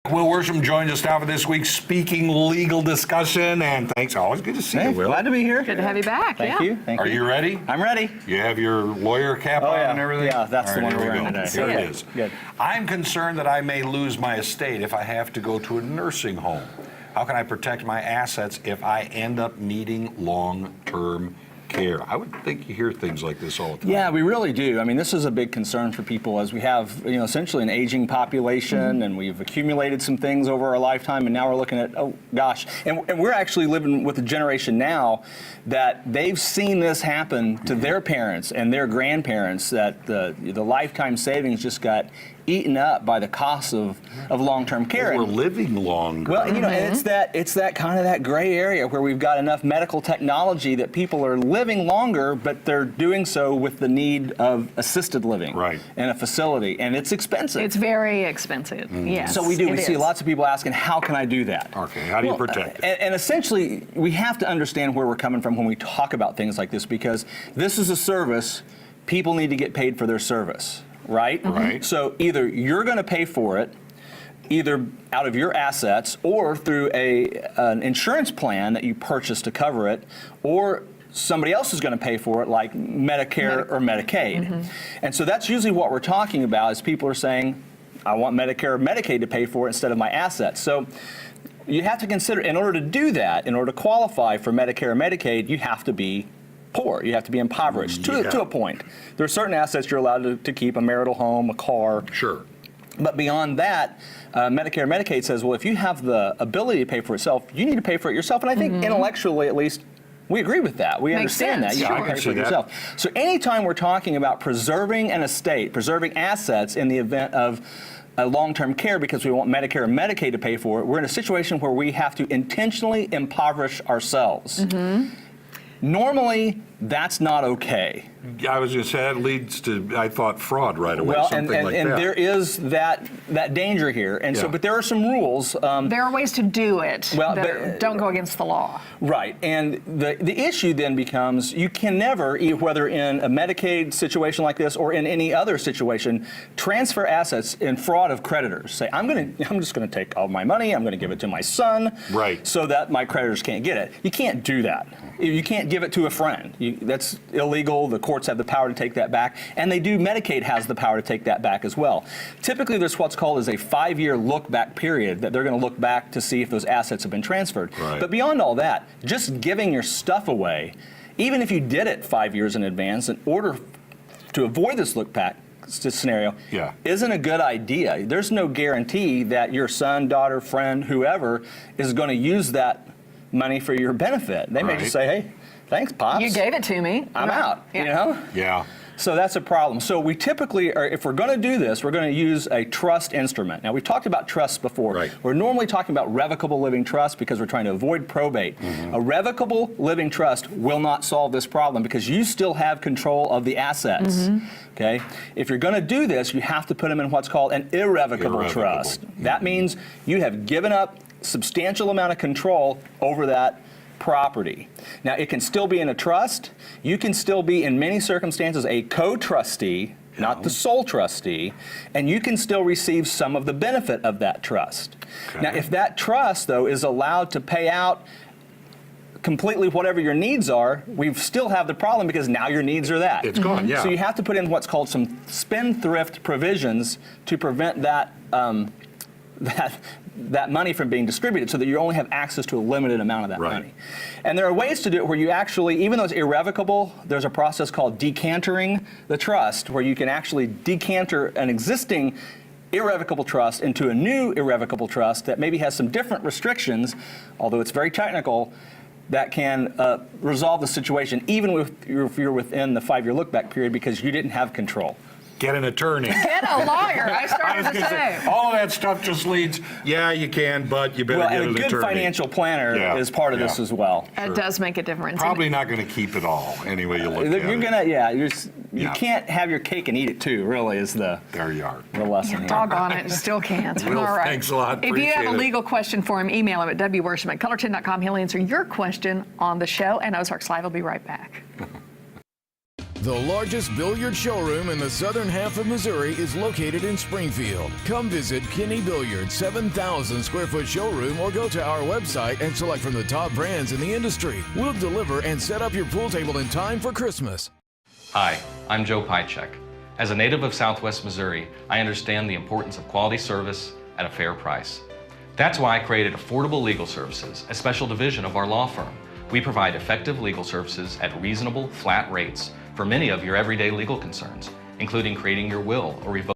Will Worsham joins us now for this week's Speaking Legal Discussion, and thanks. Always good to see you, Will. Glad to be here. Good to have you back. Thank you. Thank Are you. you ready? I'm ready. You have your lawyer cap on and everything? Yeah, that's the one we're wearing today. Here it is. Good. I'm concerned that I may lose my estate if I have to go to a nursing home. How can I protect my assets if I end up needing long-term care? I would think you hear things like this all the time. Yeah, we really do. I mean, this is a big concern for people as we have, essentially an aging population, and we've accumulated some things over our lifetime, and now we're looking at, oh gosh, and we're actually living with a generation now that they've seen this happen to their parents and their grandparents, that the lifetime savings just got eaten up by the cost of long-term care. We're living longer. Well, and it's that kind of that gray area where we've got enough medical technology that people are living longer, but they're doing so with the need of assisted living in a facility, and it's expensive. It's very expensive. Yes. So we see lots of people asking, how can I do that? Okay, how do you protect it? And essentially, we have to understand where we're coming from when we talk about things like this, because this is a service. People need to get paid for their service. Right? Right. So either you're going to pay for it, either out of your assets or through an insurance plan that you purchase to cover it, or somebody else is going to pay for it, like Medicare or Medicaid. And so that's usually what we're talking about, is people are saying, I want Medicare or Medicaid to pay for it instead of my assets. So you have to consider, in order to do that, in order to qualify for Medicare or Medicaid, you have to be poor. You have to be impoverished to a point. There are certain assets you're allowed to keep, a marital home, a car. Sure. But beyond that, Medicare and Medicaid says, well, if you have the ability to pay for yourself, you need to pay for it yourself. And I think intellectually, at least, we agree with that. We understand that. You Sure. can pay for it yourself. So anytime we're talking about preserving an estate, preserving assets in the event of long-term care because we want Medicare and Medicaid to pay for it, we're in a situation where we have to intentionally impoverish ourselves. Normally, that's not okay. I was going to say that leads to, I thought, fraud right away. Well, something like and that. there is that danger here, and so, but there are some rules. There are ways to do it but don't go against the law. Right, and the issue then becomes, you can never, whether in a Medicaid situation like this or in any other situation, transfer assets in fraud of creditors. Say, I'm just going to take all my money, I'm going to give it to my son, so that my creditors can't get it. You can't do that. You can't give it to a friend. That's illegal. The courts have the power to take that back, and they do. Medicaid has the power to take that back as well. Typically, there's what's called as a 5-year look-back period that they're going to look back to see if those assets have been transferred. But beyond all that, just giving your stuff away, even if you did it 5 years in advance, in order to avoid this look-back scenario, isn't a good idea. There's no guarantee that your son, daughter, friend, whoever is going to use that money for your benefit. They may just say, hey, thanks, Pops. You gave it to me. I'm out, Yeah. So that's a problem. So we typically, if we're going to do this, we're going to use a trust instrument. Now, we've talked about trusts before. We're normally talking about revocable living trust because we're trying to avoid probate. A revocable living trust will not solve this problem because you still have control of the assets. Okay? If you're going to do this, you have to put them in what's called an irrevocable trust. That means you have given up substantial amount of control over that property. Now, it can still be in a trust. You can still be, in many circumstances, a co-trustee, not the sole trustee, and you can still receive some of the benefit of that trust. Now, if that trust, though, is allowed to pay out completely whatever your needs are, we still have the problem because now your needs are that. It's gone, So you have to put in what's called some spendthrift provisions to prevent that that money from being distributed so that you only have access to a limited amount of that money. And there are ways to do it where you actually, even though it's irrevocable, there's a process called decantering the trust where you can actually decanter an existing irrevocable trust into a new irrevocable trust that maybe has some different restrictions, although it's very technical, that can resolve the situation even if you're within the 5-year look-back period because you didn't have control. Get an attorney. Get a lawyer. I started to say. All of that stuff just leads, you can, but you better get an attorney. And a good financial planner is part of this as well. It does make a difference. Probably not going to keep it all, anyway you look at it. You can't have your cake and eat it too, really, is the lesson. Doggone it, still can't. Will, all right. Thanks a lot. If you have a legal question for him, email him at wworsham@colorton.com. He'll answer your question on the show, and Ozarks Live will be right back. The largest billiard showroom in the southern half of Missouri is located in Springfield. Come visit Kenny Billiard's 7,000 square foot showroom or go to our website and select from the top brands in the industry. We'll deliver and set up your pool table in time for Christmas. Hi, I'm Joe Pychek. As a native of Southwest Missouri, I understand the importance of quality service at a fair price. That's why I created Affordable Legal Services, a special division of our law firm. We provide effective legal services at reasonable, flat rates for many of your everyday legal concerns, including creating your will or revoking